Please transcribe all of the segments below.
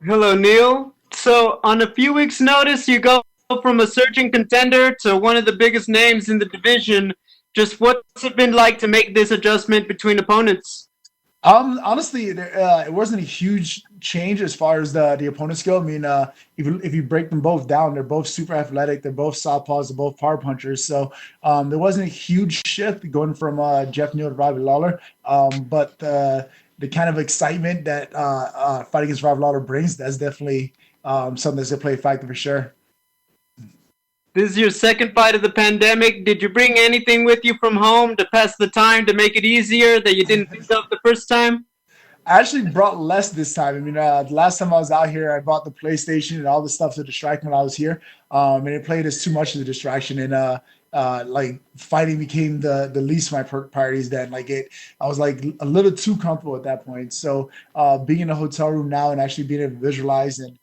Hello, Neil. So, on a few weeks' notice, you go from a surging contender to one of the biggest names in the division. Just what's it been like to make this adjustment between opponents? Honestly, it wasn't a huge change as far as the opponents go. I mean, if you break them both down, they're both super athletic. They're both southpaws. They're both power punchers. So there wasn't a huge shift going from Jeff Neal to Robbie Lawler. But the kind of excitement that fight against Robbie Lawler brings, that's definitely something that's a play factor for sure. This is your second fight of the pandemic. Did you bring anything with you from home to pass the time to make it easier that you didn't think of the first time? I actually brought less this time. I mean, the last time I was out here, I bought the PlayStation and all the stuff to distract me when I was here. And it played as too much of a distraction. And like fighting became the least of my priorities then. I was like a little too comfortable at that point. So being in a hotel room now and actually being able to visualize and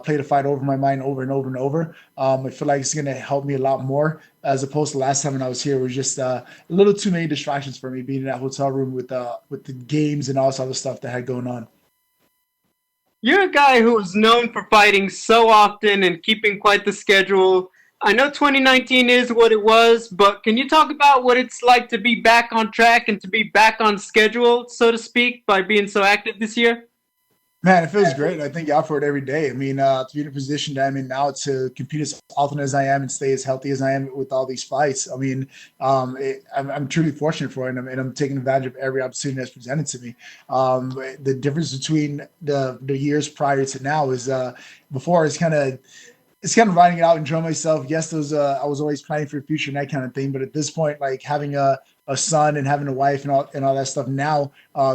play the fight over my mind over and over and over, I feel like it's going to help me a lot more as opposed to last time when I was here. It was just a little too many distractions for me being in that hotel room with the games and all this other stuff that had going on. You're a guy who is known for fighting so often and keeping quite the schedule. I know 2019 is what it was, but can you talk about what it's like to be back on track and to be back on schedule, so to speak, by being so active this year? Man, it feels great. I thank God for it every day. I mean, to be in a position that I'm in now to compete as often as I am and stay as healthy as I am with all these fights. I mean, I'm truly fortunate for it, and I'm taking advantage of every opportunity that's presented to me. The difference between the years prior to now is before it's kind of writing it out, enjoying myself. Yes, those I was always planning for the future and that kind of thing. But at this point, like having a son and having a wife and all that stuff now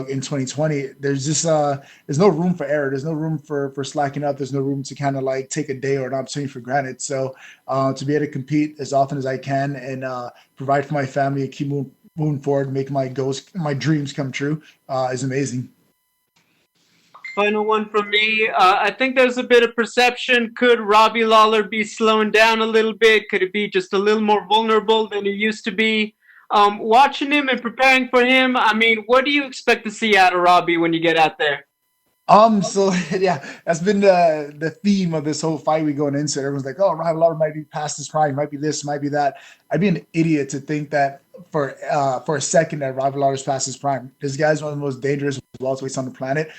in 2020, there's no room for error. There's no room for slacking up. There's no room to kind of like take a day or an opportunity for granted. So to be able to compete as often as I can and provide for my family and keep moving forward, make my goals, my dreams come true is amazing. Final one from me. I think there's a bit of perception. Could Robbie Lawler be slowing down a little bit? Could it be just a little more vulnerable than he used to be? Watching him and preparing for him, I mean, what do you expect to see out of Robbie when you get out there? So yeah, that's been the theme of this whole fight we going into. Everyone's like, "Oh, Ryan Lauder might be past his prime, might be this, might be that." I'd be an idiot to think that for a second that Robbie Lawler's past his prime. This guy's one of the most dangerous welterweights on the planet.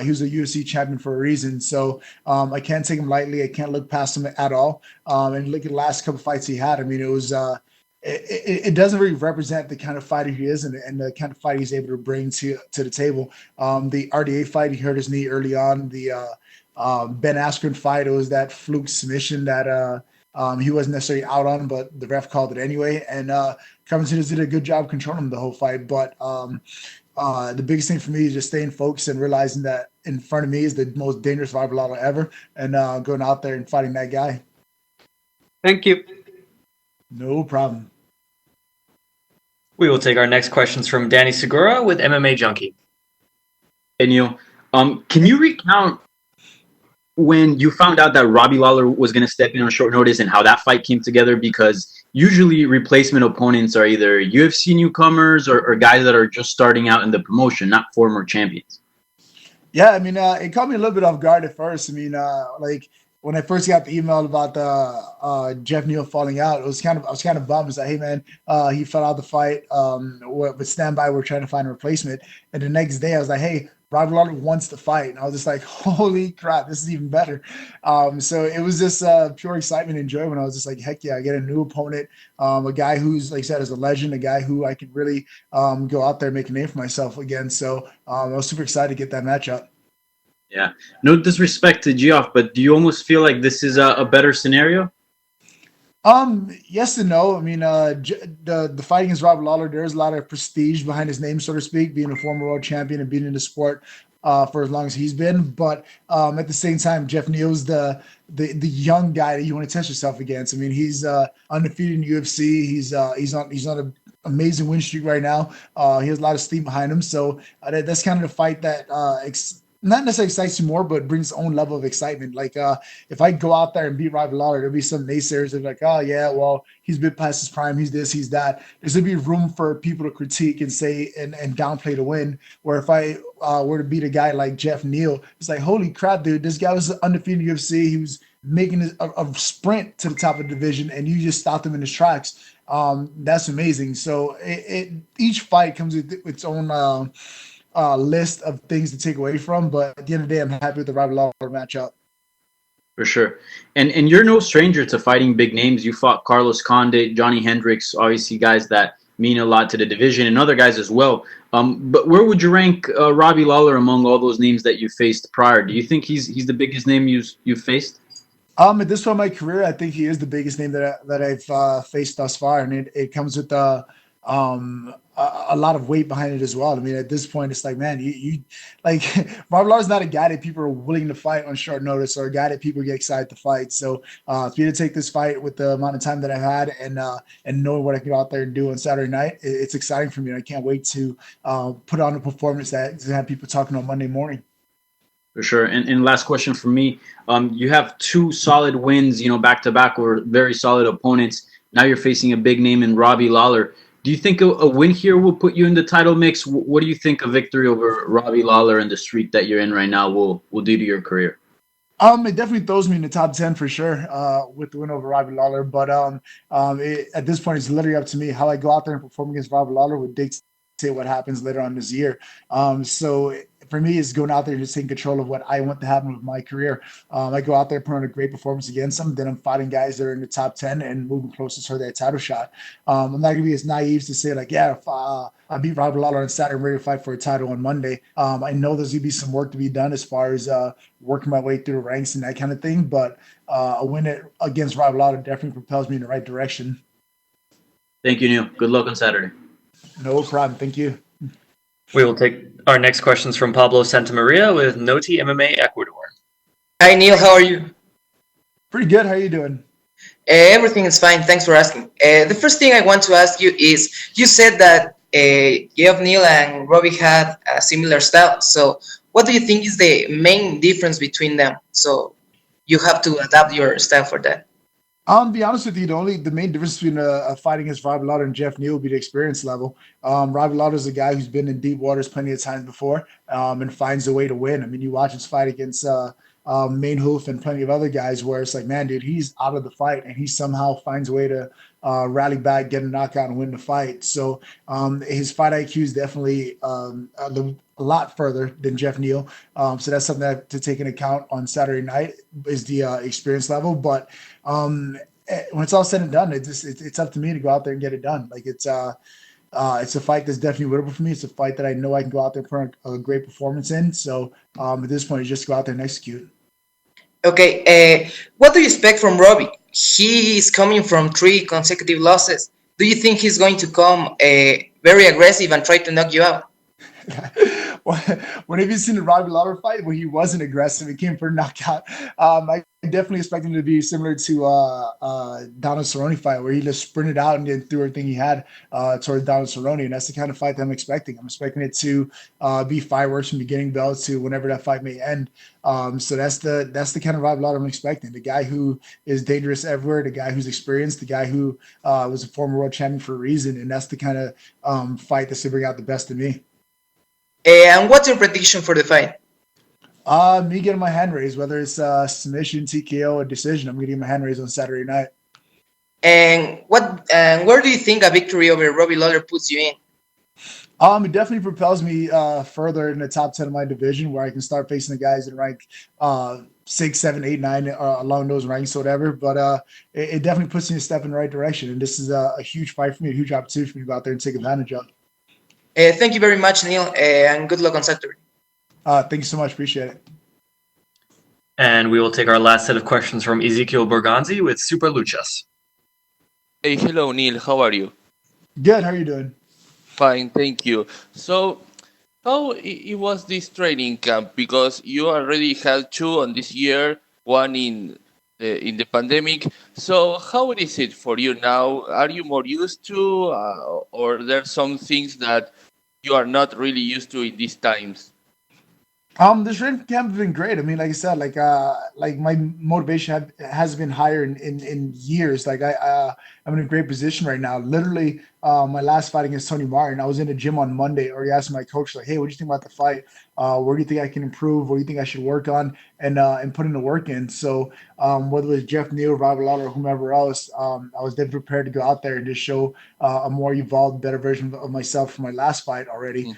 He was a UFC champion for a reason, so I can't take him lightly. I can't look past him at all. And look at the last couple fights he had. I mean, it doesn't really represent the kind of fighter he is and the kind of fight he's able to bring to the table. The RDA fight, he hurt his knee early on. The Ben Askren fight, it was that fluke submission that he wasn't necessarily out on, but the ref called it anyway. And Covington did a good job controlling him the whole fight. But the biggest thing for me is just staying focused and realizing that in front of me is the most dangerous rival ever, and going out there and fighting that guy. Thank you. No problem. We will take our next questions from Danny Segura with MMA Junkie. Hey Neil, can you recount when you found out that Robbie Lawler was going to step in on short notice and how that fight came together? Because usually replacement opponents are either UFC newcomers or guys that are just starting out in the promotion, not former champions. Yeah, I mean, it caught me a little bit off guard at first. I mean, like when I first got the email about the Jeff Neal falling out, I was kind of bummed. It's like, hey man, he fell out the fight. With standby, we're trying to find a replacement. And the next day, I was like, hey, Robbie Lawler wants to fight, and I was just like, holy crap, this is even better. So it was just pure excitement and joy when I was just like, heck yeah, I get a new opponent, a guy who's like I said is a legend, a guy who I can really go out there and make a name for myself again. So I was super excited to get that matchup. Yeah. No disrespect to Geoff, but do you almost feel like this is a better scenario? Yes and no. I mean, the fight against Robert Lawler, there's a lot of prestige behind his name, so to speak, being a former world champion and being in the sport for as long as he's been. But at the same time, Jeff Neal's the young guy that you want to test yourself against. I mean, he's undefeated in UFC. He's on an amazing win streak right now. He has a lot of steam behind him. So that's kind of the fight that not necessarily excites you more, but brings its own level of excitement. Like if I go out there and beat Robbie Lawler, there'll be some naysayers that are like, oh yeah, well, he's been past his prime, he's this, he's that. There's gonna be room for people to critique and say and downplay the win. Where if I were to beat a guy like Jeff Neal, it's like, holy crap, dude, this guy was undefeated in UFC. He was making a sprint to the top of the division, and you just stopped him in his tracks. That's amazing. So each fight comes with its own list of things to take away from. But at the end of the day, I'm happy with the Robbie Lawler matchup. For sure. And you're no stranger to fighting big names. You fought Carlos Condit, Johnny Hendricks, obviously guys that mean a lot to the division, and other guys as well. But where would you rank Robbie Lawler among all those names that you faced prior? Do you think he's the biggest name you've faced? At this point in my career, I think he is the biggest name that I've faced thus far, and it comes with a lot of weight behind it as well. I mean, at this point, it's like, man, you like Robbie Lawler's not a guy that people are willing to fight on short notice, or a guy that people get excited to fight. So, for you to take this fight with the amount of time that I've had and knowing what I can go out there and do on Saturday night, it's exciting for me. I can't wait to put on a performance that to have people talking on Monday morning. For sure. And last question for me. You have two solid wins, back to back, or very solid opponents. Now you're facing a big name in Robbie Lawler. Do you think a win here will put you in the title mix? What do you think a victory over Robbie Lawler and the streak that you're in right now will do to your career? It definitely throws me in the top 10 for sure, with the win over Robbie Lawler. But at this point, it's literally up to me. How I go out there and perform against Robbie Lawler would dictate what happens later on this year. So for me, it's going out there and just taking control of what I want to happen with my career. I go out there, put on a great performance against them. Then I'm fighting guys that are in the top 10 and moving closer to that title shot. I'm not going to be as naive to say like, yeah, if I beat Robbie Lawler on Saturday, I'm ready to fight for a title on Monday. I know there's going to be some work to be done as far as working my way through the ranks and that kind of thing. But a win against Robbie Lawler definitely propels me in the right direction. Thank you, Neil. Good luck on Saturday. No problem. Thank you. We will take our next questions from Pablo Santamaria with Noti MMA Ecuador. Hi, Neil. How are you? Pretty good. How are you doing? Everything is fine. Thanks for asking. The first thing I want to ask you is, you said that Geoff Neal and Robbie had a similar style. So what do you think is the main difference between them? So you have to adapt your style for that. To be honest with you, the main difference between a fight against Robbie Lawler and Jeff Neal would be the experience level. Robbie Lawler is a guy who's been in deep waters plenty of times before, and finds a way to win. I mean, you watch his fight against Mainhoof and plenty of other guys where it's like, man, dude, he's out of the fight and he somehow finds a way to rally back, get a knockout, and win the fight. So his fight IQ is definitely a lot further than Jeff Neal. So that's something to take into account on Saturday night is the experience level. But when it's all said and done, it's up to me to go out there and get it done. Like it's a fight that's definitely winnable for me. It's a fight that I know I can go out there and put a great performance in. So at this point, you just go out there and execute. Okay. What do you expect from Robbie? He is coming from 3 consecutive losses. Do you think he's going to come very aggressive and try to knock you out? When have you seen the Robbie Lawler fight where he wasn't aggressive? He came for a knockout. I definitely expect him to be similar to Donald Cerrone fight where he just sprinted out and then threw everything he had towards Donald Cerrone, and that's the kind of fight that I'm expecting. I'm expecting it to be fireworks from beginning bell to whenever that fight may end. So that's the kind of Robbie Lawler I'm expecting. The guy who is dangerous everywhere, the guy who's experienced, the guy who was a former world champion for a reason, and that's the kind of fight that's going to bring out the best in me. And what's your prediction for the fight? Me getting my hand raised, whether it's submission, TKO, or decision, I'm going to get my hand raised on Saturday night. And where do you think a victory over Robbie Lawler puts you in? It definitely propels me further in the top 10 of my division, where I can start facing the guys in rank 6, 7, 8, 9, along those ranks or whatever. But it definitely puts me a step in the right direction, and this is a huge fight for me, a huge opportunity for me to go out there and take advantage of. Thank you very much, Neil, and good luck on Saturday. Thank you so much. Appreciate it. And we will take our last set of questions from Ezequiel Borganzi with Super Luchas. Hey, hello, Neil. How are you? Good. How are you doing? Fine, thank you. So, how it was this training camp? Because you already had 2 on this year, one in the pandemic. So, how is it for you now? Are you more used to, or there some things that you are not really used to in these times? This training camp has been great. I mean, like I said, like my motivation has been higher in years. I'm in a great position right now. Literally, my last fight against Tony Martin, I was in the gym on Monday. Already asked my coach, like, "Hey, what do you think about the fight? Where do you think I can improve? What do you think I should work on?" And putting the work in. So whether it was Jeff Neal, Robbie Lawler, or whomever else, I was then prepared to go out there and just show a more evolved, better version of myself from my last fight already.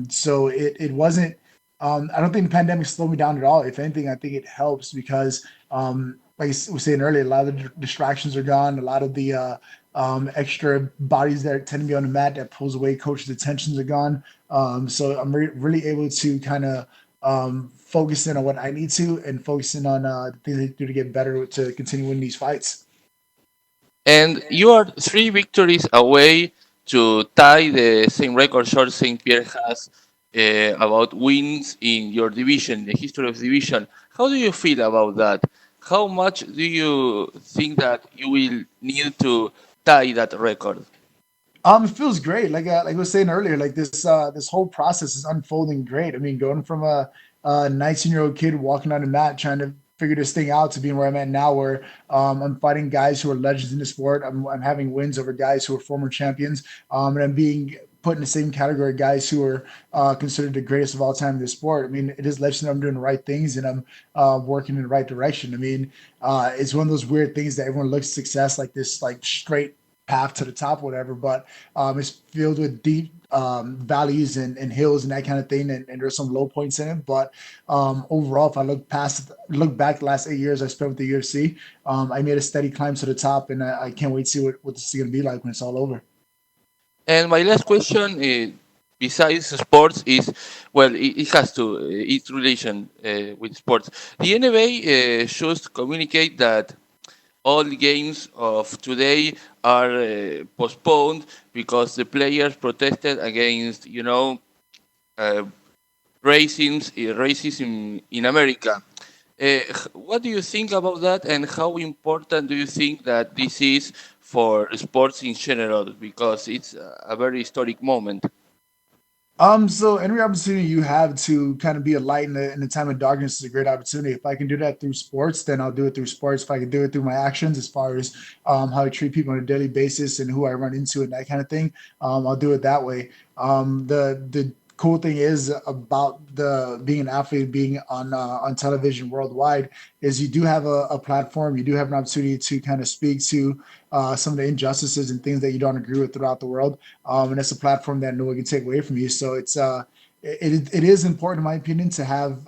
So it wasn't. I don't think the pandemic slowed me down at all. If anything, I think it helps because, like I was saying earlier, a lot of the distractions are gone. A lot of the extra bodies that tend to be on the mat that pulls away coaches' attentions are gone. So I'm really able to kind of focus in on what I need to and focus in on the things I do to get better to continue winning these fights. And you are 3 victories away to tie the same record George St. Pierre has about wins in your division, the history of division. How do you feel about that? How much do you think that you will need to tie that record? It feels great. Like I was saying earlier, like this whole process is unfolding great. I mean, going from a 19-year-old kid walking on the mat trying to figure this thing out to being where I'm at now, where I'm fighting guys who are legends in the sport. I'm having wins over guys who are former champions, and I'm being put in the same category of guys who are considered the greatest of all time in the sport. I mean, it is legend that I'm doing the right things and I'm working in the right direction. I mean, it's one of those weird things that everyone looks at success like this, like straight path to the top, whatever. But it's filled with deep valleys and hills and that kind of thing, and there's some low points in it. But overall, if I look back the last 8 years I spent with the UFC, I made a steady climb to the top, and I can't wait to see what this is going to be like when it's all over. And my last question, besides sports, is well, it has to its relation with sports. The NBA should communicate that all games of today are postponed because the players protested against, uh, racism in America. What do you think about that, and how important do you think that this is for sports in general? Because it's a very historic moment. So every opportunity you have to kind of be a light in the time of darkness is a great opportunity. If I can do that through sports, then I'll do it through sports. If I can do it through my actions, as far as how I treat people on a daily basis and who I run into and that kind of thing, I'll do it that way. The cool thing is about the being an athlete, being on television worldwide, is you do have a platform, you do have an opportunity to kind of speak to some of the injustices and things that you don't agree with throughout the world, and it's a platform that no one can take away from you. So it is important, in my opinion, to have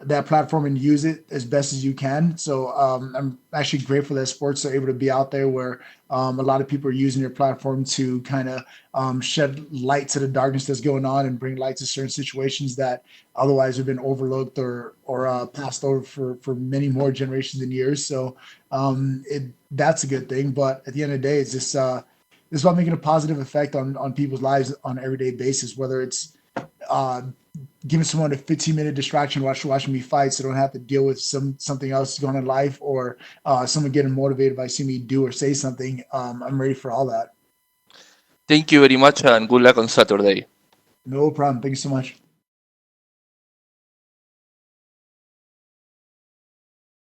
that platform and use it as best as you can. So I'm actually grateful that sports are able to be out there where a lot of people are using their platform to kind of shed light to the darkness that's going on and bring light to certain situations that otherwise have been overlooked or passed over for many more generations and years. So that's a good thing. But at the end of the day, it's about making a positive effect on people's lives on an everyday basis, whether it's uh, giving someone a 15-minute distraction watching me fight so they don't have to deal with something else going on in life, or someone getting motivated by seeing me do or say something. I'm ready for all that. Thank you very much, and good luck on Saturday. No problem. Thank you so much.